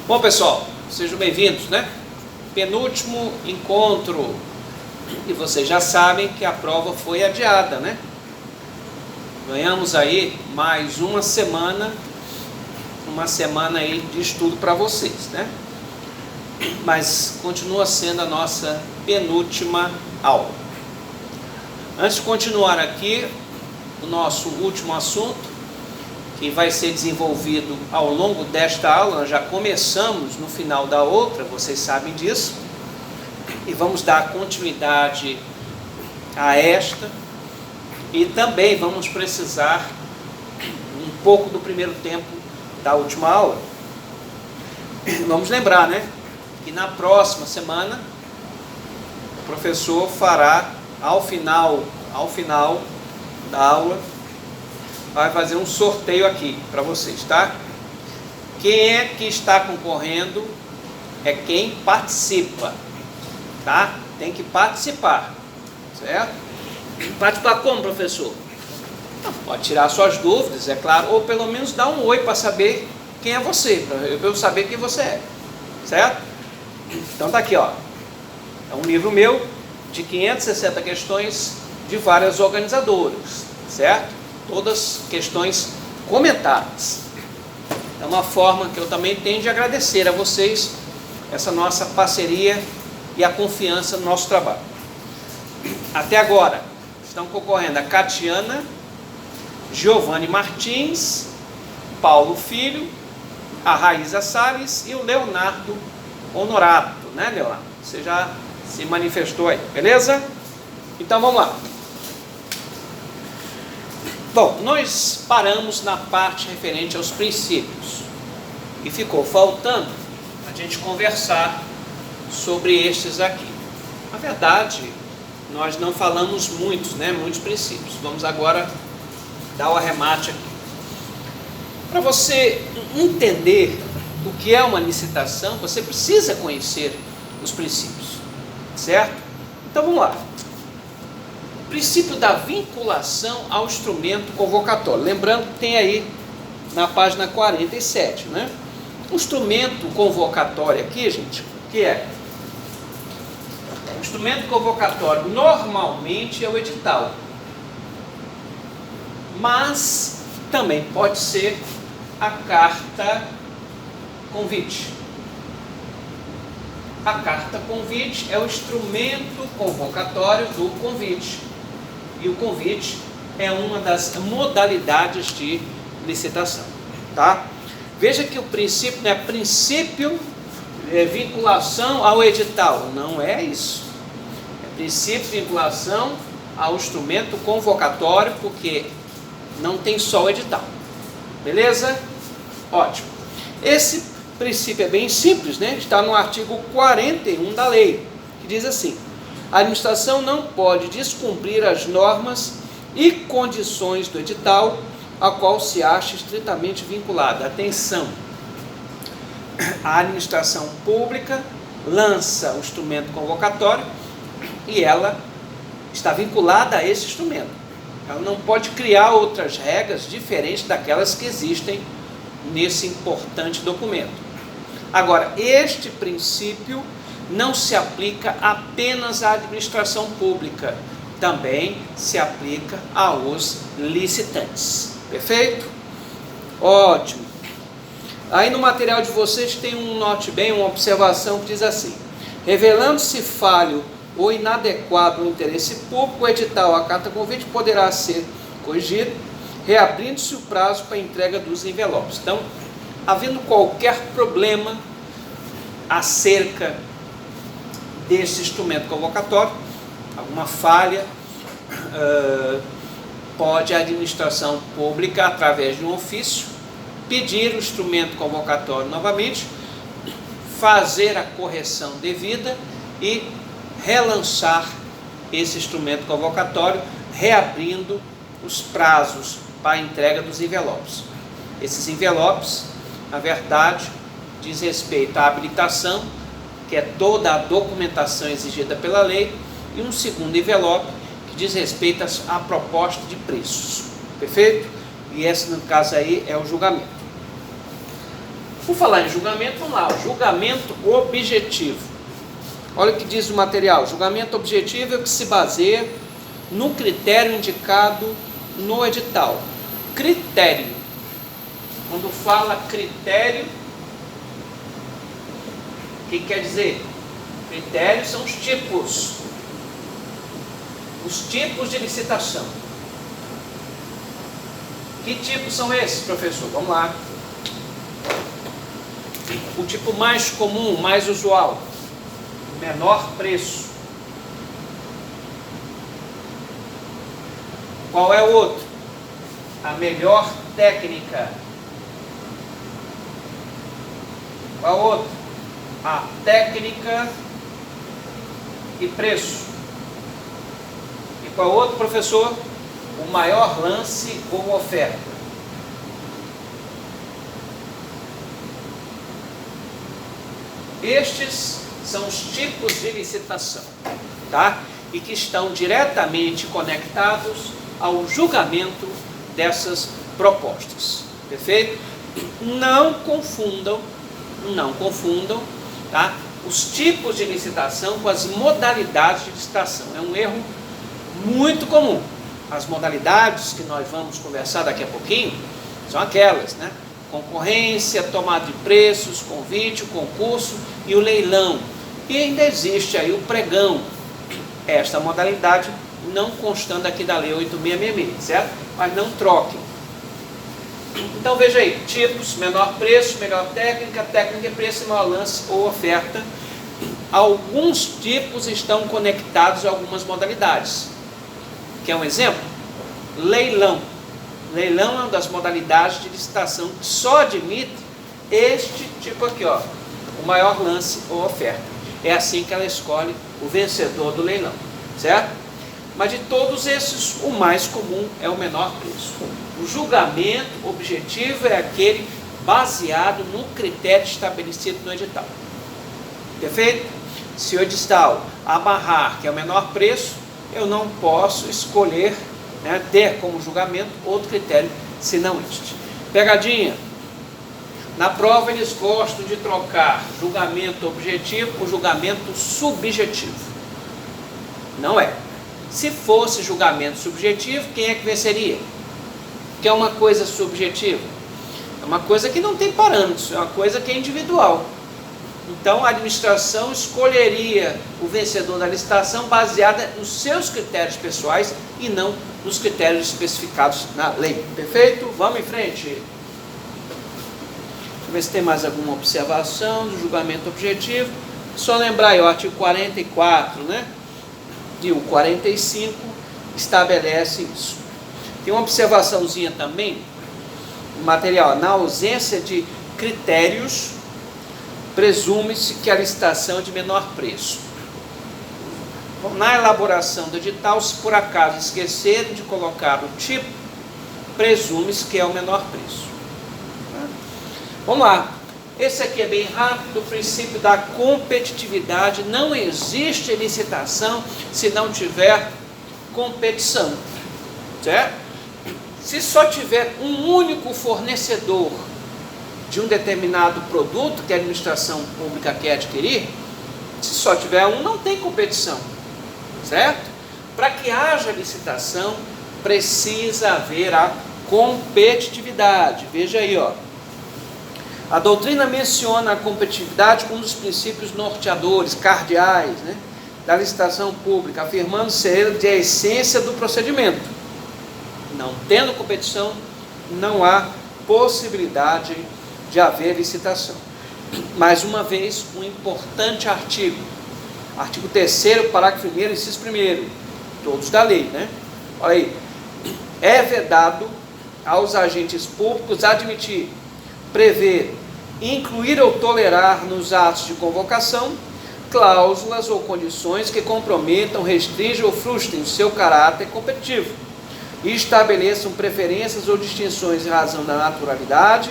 Bom, pessoal, sejam bem-vindos, né? Penúltimo encontro. E vocês já sabem que a prova foi adiada, né? Ganhamos aí mais uma semana aí de estudo para vocês, né? Mas continua sendo a nossa penúltima aula. Antes de continuar aqui, o nosso último assunto, que vai ser desenvolvido ao longo desta aula, nós já começamos no final da outra, vocês sabem disso, e vamos dar continuidade a esta, e também vamos precisar um pouco do primeiro tempo da última aula. Vamos lembrar, né, que na próxima semana o professor fará ao final da aula, vai fazer um sorteio aqui para vocês, tá? Quem é que está concorrendo é quem participa, tá? Tem que participar, certo? Participar como, professor? Pode tirar suas dúvidas, é claro, ou pelo menos dar um oi para saber quem é você, para eu saber quem você é, certo? Então tá aqui, ó, é um livro meu de 560 questões de várias organizadoras, certo? Todas questões comentadas. É uma forma que eu também tenho de agradecer a vocês essa nossa parceria e a confiança no nosso trabalho. Até agora estão concorrendo a Catiana, Giovanni Martins, Paulo Filho, a Raíza Salles e o Leonardo Honorato, né, Leonardo? Você já se manifestou aí, beleza? Então vamos lá. Bom, nós paramos na parte referente aos princípios e ficou faltando a gente conversar sobre estes aqui. Na verdade, nós não falamos muitos princípios. Vamos agora dar o arremate aqui. Para você entender o que é uma licitação, você precisa conhecer os princípios, certo? Então vamos lá. Princípio da vinculação ao instrumento convocatório. Lembrando que tem aí na página 47, né? O instrumento convocatório aqui, gente, o que é? O instrumento convocatório normalmente é o edital, mas também pode ser a carta convite. A carta convite é o instrumento convocatório do convite. E o convite é uma das modalidades de licitação, tá? Veja que o princípio não é princípio vinculação ao edital, não é isso. É princípio de vinculação ao instrumento convocatório, porque não tem só o edital, beleza? Ótimo. Esse princípio é bem simples, né? Está no artigo 41 da lei, que diz assim: a administração não pode descumprir as normas e condições do edital a qual se acha estritamente vinculada. Atenção! A administração pública lança o instrumento convocatório e ela está vinculada a esse instrumento. Ela não pode criar outras regras diferentes daquelas que existem nesse importante documento. Agora, este princípio não se aplica apenas à administração pública, também se aplica aos licitantes. Perfeito? Ótimo. Aí no material de vocês tem note bem, uma observação que diz assim: revelando-se falho ou inadequado o interesse público, o edital, a carta convite poderá ser corrigido, reabrindo-se o prazo para a entrega dos envelopes. Então, havendo qualquer problema acerca desse instrumento convocatório, alguma falha, pode a administração pública, através de um ofício, pedir o instrumento convocatório novamente, fazer a correção devida e relançar esse instrumento convocatório, reabrindo os prazos para a entrega dos envelopes. Esses envelopes, na verdade, diz respeito à habilitação, que é toda a documentação exigida pela lei, e um segundo envelope que diz respeito à proposta de preços. Perfeito? E esse, no caso aí, é o julgamento. Por falar em julgamento, vamos lá, julgamento objetivo. Olha o que diz o material: julgamento objetivo é o que se baseia no critério indicado no edital. Critério. Quando fala critério, o que quer dizer? Critérios são os tipos de licitação. Que tipos são esses, professor? Vamos lá. O tipo mais comum, mais usual, menor preço. Qual é o outro? A melhor técnica. Qual é o outro? A técnica e preço. E qual é o outro, professor? O maior lance ou oferta. Estes são os tipos de licitação, tá? E que estão diretamente conectados ao julgamento dessas propostas, perfeito? Não confundam, tá? Os tipos de licitação com as modalidades de licitação. É um erro muito comum. As modalidades que nós vamos conversar daqui a pouquinho são aquelas, né? Concorrência, tomada de preços, convite, o concurso e o leilão. E ainda existe aí o pregão. Esta modalidade não constando aqui da Lei 8.666, certo? Mas não troquem. Então veja aí, tipos: menor preço, melhor técnica, técnica e preço, maior lance ou oferta. Alguns tipos estão conectados a algumas modalidades. Quer um exemplo? Leilão. Leilão é uma das modalidades de licitação que só admite este tipo aqui, ó, o maior lance ou oferta. É assim que ela escolhe o vencedor do leilão, certo? Mas de todos esses, o mais comum é o menor preço. O julgamento objetivo é aquele baseado no critério estabelecido no edital. Perfeito? Se o edital amarrar que é o menor preço, eu não posso escolher, né, ter como julgamento outro critério senão este. Pegadinha. Na prova eles gostam de trocar julgamento objetivo por julgamento subjetivo. Não é. Se fosse julgamento subjetivo, quem é que venceria? Que é uma coisa subjetiva. É uma coisa que não tem parâmetros, é uma coisa que é individual. Então a administração escolheria o vencedor da licitação baseada nos seus critérios pessoais e não nos critérios especificados na lei. Perfeito? Vamos em frente. Deixa eu ver se tem mais alguma observação do julgamento objetivo. Só lembrar aí o artigo 44, né? E o 45 estabelece isso. Tem uma observaçãozinha também no material: na ausência de critérios, presume-se que a licitação é de menor preço. Na elaboração do edital, se por acaso esqueceram de colocar o tipo, presume-se que é o menor preço. Vamos lá. Esse aqui é bem rápido, o princípio da competitividade. Não existe licitação se não tiver competição, certo? Se só tiver um único fornecedor de um determinado produto que a administração pública quer adquirir, se só tiver um, não tem competição, certo? Para que haja licitação, precisa haver a competitividade. Veja aí, ó. A doutrina menciona a competitividade como um dos princípios norteadores, cardeais, né, da licitação pública, afirmando ser a essência do procedimento. Não tendo competição, não há possibilidade de haver licitação. Mais uma vez, um importante artigo. Artigo 3º, parágrafo 1º, inciso 1º. Todos da lei, né? Olha aí. É vedado aos agentes públicos admitir, prever, incluir ou tolerar nos atos de convocação cláusulas ou condições que comprometam, restringam ou frustrem o seu caráter competitivo e estabeleçam preferências ou distinções em razão da naturalidade,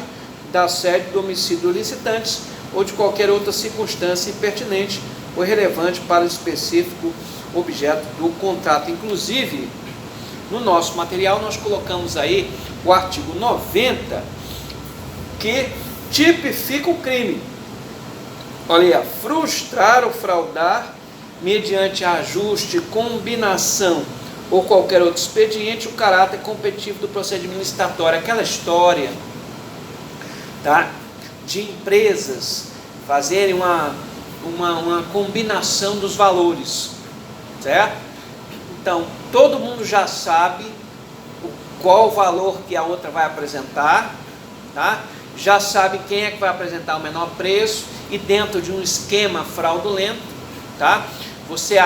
da sede, do domicílio do licitante ou de qualquer outra circunstância impertinente ou relevante para o específico objeto do contrato. Inclusive, no nosso material nós colocamos aí o artigo 90, que tipifica o crime. Olha aí, frustrar ou fraudar mediante ajuste, combinação ou qualquer outro expediente o caráter competitivo do procedimento licitatório. Aquela história, tá, de empresas fazerem uma combinação dos valores, certo? Então, todo mundo já sabe qual o valor que a outra vai apresentar, tá? Já sabe quem é que vai apresentar o menor preço, e dentro de um esquema fraudulento, tá? Você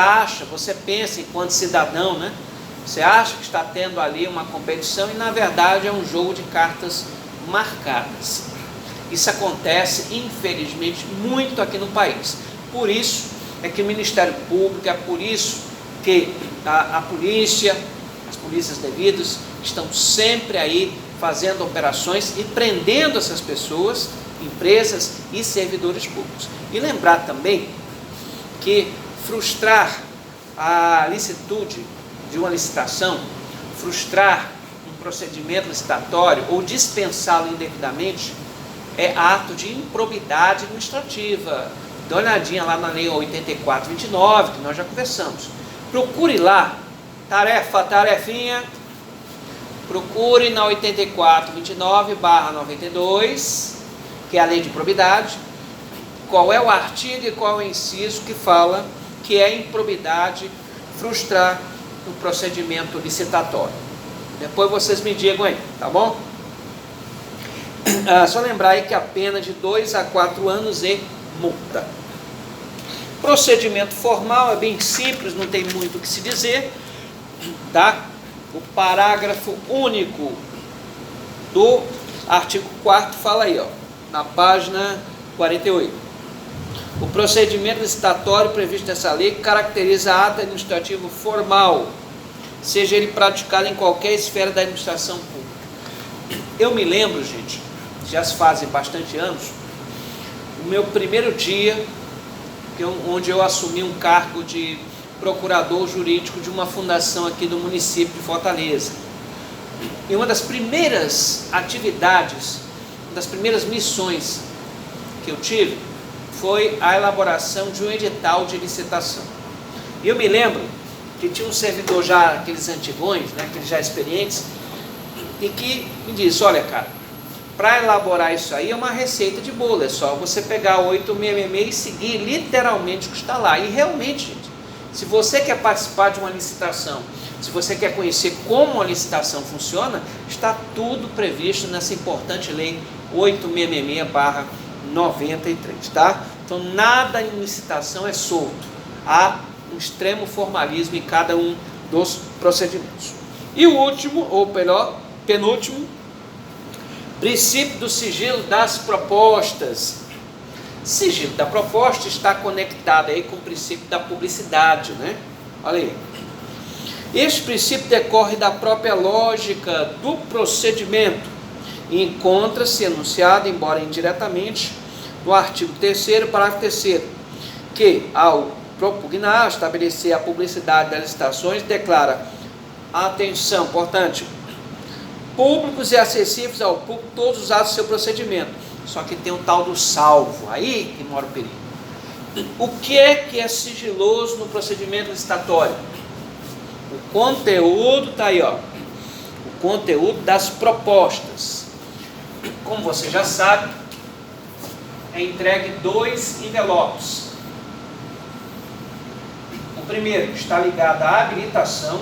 pensa enquanto cidadão, né? Você acha que está tendo ali uma competição e na verdade é um jogo de cartas marcadas. Isso acontece, infelizmente, muito aqui no país. Por isso é que o Ministério Público, é por isso que a polícia, as polícias devidas, estão sempre aí fazendo operações e prendendo essas pessoas, empresas e servidores públicos. E lembrar também que frustrar a licitude de uma licitação, frustrar um procedimento licitatório ou dispensá-lo indevidamente é ato de improbidade administrativa. Dá uma olhadinha lá na Lei 84/29, que nós já conversamos. Procure lá, tarefinha, procure na 84/29/92, que é a Lei de Improbidade, qual é o artigo e qual é o inciso que fala que é improbidade frustrar o procedimento licitatório. Depois vocês me digam aí, tá bom? Só lembrar aí que a pena de 2 a 4 anos é multa. Procedimento formal é bem simples, não tem muito o que se dizer, tá? O parágrafo único do artigo 4º fala aí, ó, na página 48. O procedimento licitatório previsto nessa lei caracteriza ato administrativo formal, seja ele praticado em qualquer esfera da administração pública. Eu me lembro, gente, já se fazem bastante anos, o meu primeiro dia, onde eu assumi um cargo de procurador jurídico de uma fundação aqui do município de Fortaleza. E uma das primeiras atividades, uma das primeiras missões que eu tive, foi a elaboração de um edital de licitação. E eu me lembro que tinha um servidor já, aqueles antigões, né, aqueles já experientes, e que me disse, olha cara, para elaborar isso aí é uma receita de bolo, é só você pegar 866 e seguir literalmente o que está lá. E realmente, gente, se você quer participar de uma licitação, se você quer conhecer como a licitação funciona, está tudo previsto nessa importante lei 8666/93, tá? Então nada em licitação é solto, há um extremo formalismo em cada um dos procedimentos. E o último, ou melhor, penúltimo, princípio do sigilo das propostas. Sigilo da proposta está conectado aí com o princípio da publicidade, né? Olha aí. Este princípio decorre da própria lógica do procedimento e encontra-se enunciado, embora indiretamente, no artigo 3º, parágrafo 3º, que, ao propugnar, estabelecer a publicidade das licitações, declara, atenção, importante, públicos e acessíveis ao público todos os atos do seu procedimento. Só que tem o tal do salvo, aí que mora o perigo. O que é sigiloso no procedimento licitatório? O conteúdo está aí, ó. O conteúdo das propostas. Como você já sabe, é entregue 2 envelopes. O primeiro está ligado à habilitação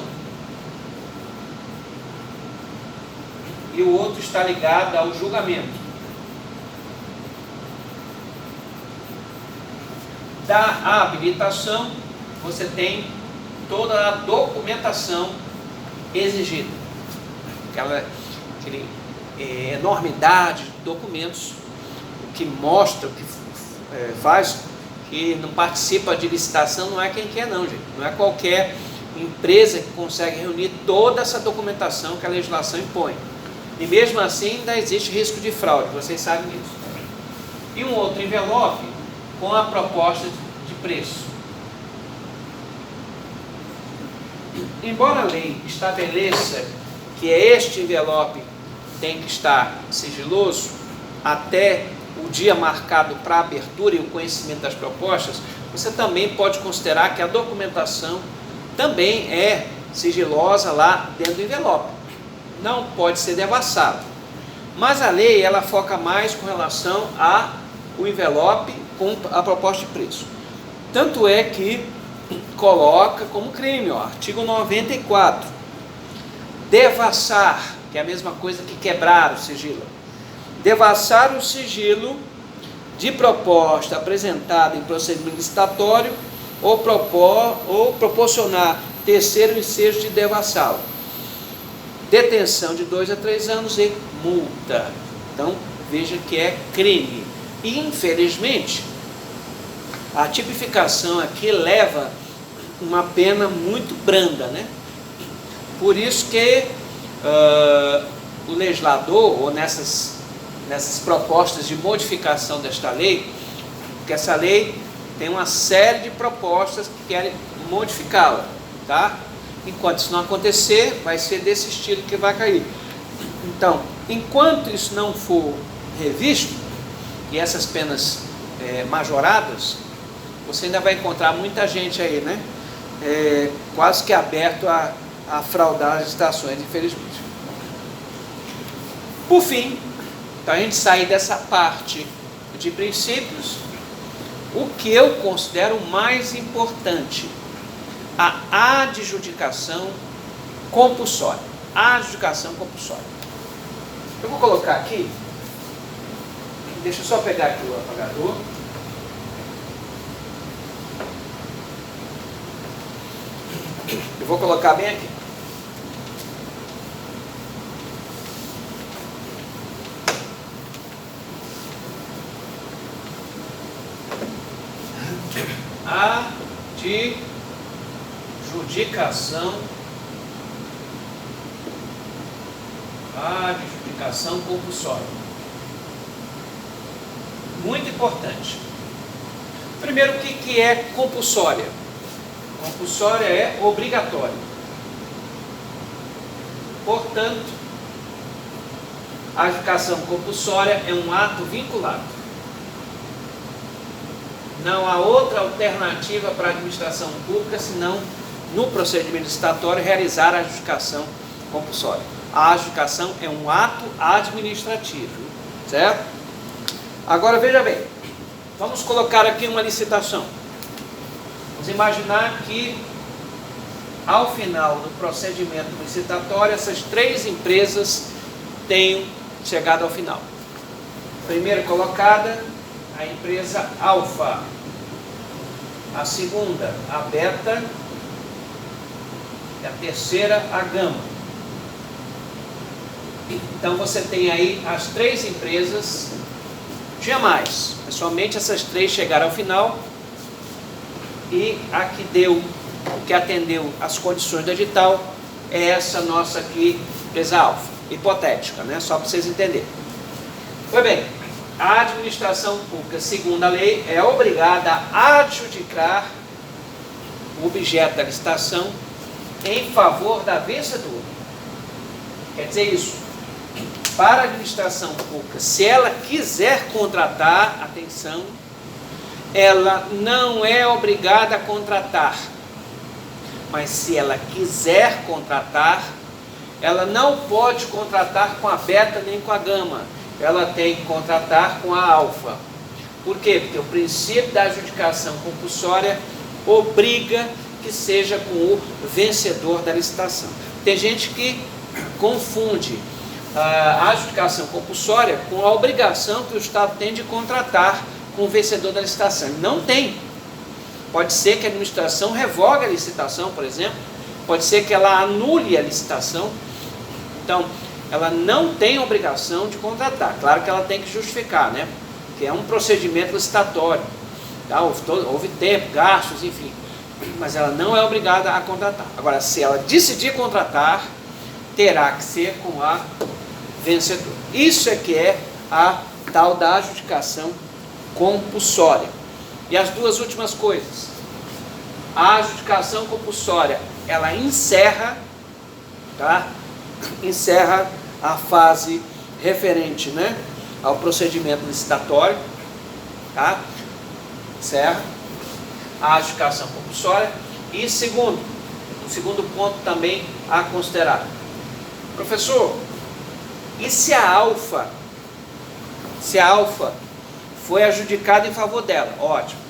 e o outro está ligado ao julgamento. Da habilitação, você tem toda a documentação exigida. Aquela enormidade de documentos, o que mostra, o que faz que não participa de licitação não é quem quer não, gente. Não é qualquer empresa que consegue reunir toda essa documentação que a legislação impõe. E mesmo assim ainda existe risco de fraude, vocês sabem disso. E um outro envelope com a proposta de preço. Embora a lei estabeleça que este envelope tem que estar sigiloso até o dia marcado para a abertura e o conhecimento das propostas, você também pode considerar que a documentação também é sigilosa lá dentro do envelope. Não pode ser devassado. Mas a lei, ela foca mais com relação ao envelope com a proposta de preço. Tanto é que coloca como crime, artigo 94. Devassar, que é a mesma coisa que quebrar o sigilo. Devassar o sigilo de proposta apresentada em procedimento licitatório ou proporcionar terceiro ensejo de devassá-lo. Detenção de 2 a 3 anos e multa. Então, veja que é crime. E, infelizmente, a tipificação aqui leva uma pena muito branda, né? Por isso que o legislador, ou nessas propostas de modificação desta lei, porque essa lei tem uma série de propostas que querem modificá-la, tá? Enquanto isso não acontecer, vai ser desse estilo que vai cair. Então, enquanto isso não for revisto, e essas penas majoradas, você ainda vai encontrar muita gente aí, né? Quase que aberto a fraudar as licitações, infelizmente. Por fim, para a gente sair dessa parte de princípios, o que eu considero mais importante, a adjudicação compulsória. A adjudicação compulsória. Eu vou colocar aqui, deixa eu só pegar aqui o apagador. Eu vou colocar bem aqui. Adjudicação compulsória. Muito importante. Primeiro, o que é compulsória? Compulsória é obrigatória. Portanto, a adjudicação compulsória é um ato vinculado. Não há outra alternativa para a administração pública senão, no procedimento licitatório, realizar a adjudicação compulsória. A adjudicação é um ato administrativo, certo? Agora veja bem, vamos colocar aqui uma licitação. Vamos imaginar que ao final do procedimento licitatório, essas 3 empresas tenham chegado ao final. Primeira colocada, a empresa Alfa. A segunda, a Beta. E a terceira, a Gama. Então você tem aí as 3 empresas, tinha mais, mas somente essas 3 chegaram ao final, e a que deu, que atendeu as condições do edital, é essa nossa aqui, empresa Alfa, hipotética, né? Só para vocês entenderem. Pois bem, a administração pública, segundo a lei, é obrigada a adjudicar o objeto da licitação em favor da vencedora. Quer dizer isso, para a administração pública, se ela quiser contratar, atenção, ela não é obrigada a contratar, mas se ela quiser contratar, ela não pode contratar com a Beta nem com a Gama, ela tem que contratar com a Alfa. Por quê? Porque o princípio da adjudicação compulsória obriga que seja com o vencedor da licitação. Tem gente que confunde a adjudicação compulsória com a obrigação que o Estado tem de contratar com o vencedor da licitação. Não tem. Pode ser que a administração revogue a licitação, por exemplo, pode ser que ela anule a licitação. Então, ela não tem obrigação de contratar. Claro que ela tem que justificar, né? Que é um procedimento licitatório, tá? Houve tempo, gastos, enfim, mas ela não é obrigada a contratar. Agora, se ela decidir contratar, terá que ser com a vencedora. Isso é que é a tal da adjudicação compulsória. E as duas últimas coisas. A adjudicação compulsória, ela encerra, tá? Encerra a fase referente, né, ao procedimento licitatório. tá? Certo? A adjudicação compulsória. E segundo ponto também a considerar. Professor, e se a alfa foi adjudicada em favor dela? Ótimo.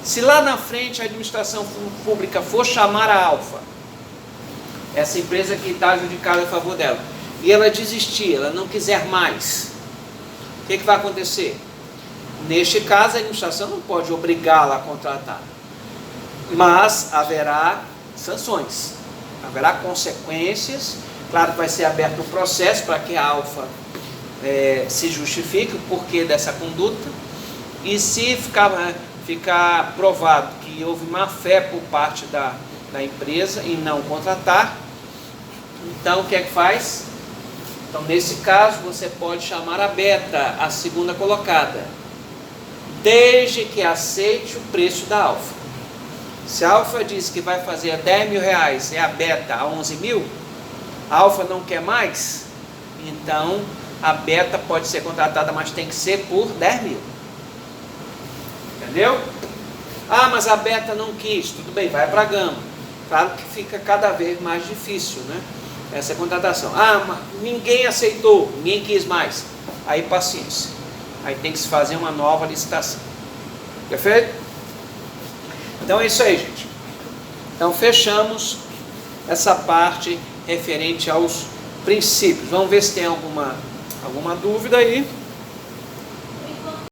Se lá na frente a administração pública for chamar a alfa, essa empresa que está adjudicada em favor dela, e ela desistir, ela não quiser mais, o que vai acontecer? Neste caso, a administração não pode obrigá-la a contratar, mas haverá sanções, haverá consequências. Claro que vai ser aberto um processo para que a alfa se justifique o porquê dessa conduta, e se ficar provado que houve má fé por parte da empresa em não contratar, então o que é que faz? Então, nesse caso, você pode chamar a beta, a segunda colocada, desde que aceite o preço da alfa. Se a alfa diz que vai fazer a 10 mil reais e a beta a 11 mil, a alfa não quer mais, então a beta pode ser contratada, mas tem que ser por 10 mil. Entendeu? Ah, mas a beta não quis, tudo bem, vai para a gama. Claro que fica cada vez mais difícil, né? Essa contratação. Ah, mas ninguém aceitou, ninguém quis mais. Aí paciência. Aí tem que se fazer uma nova licitação. Perfeito? Então é isso aí, gente. Então fechamos essa parte referente aos princípios. Vamos ver se tem alguma dúvida aí.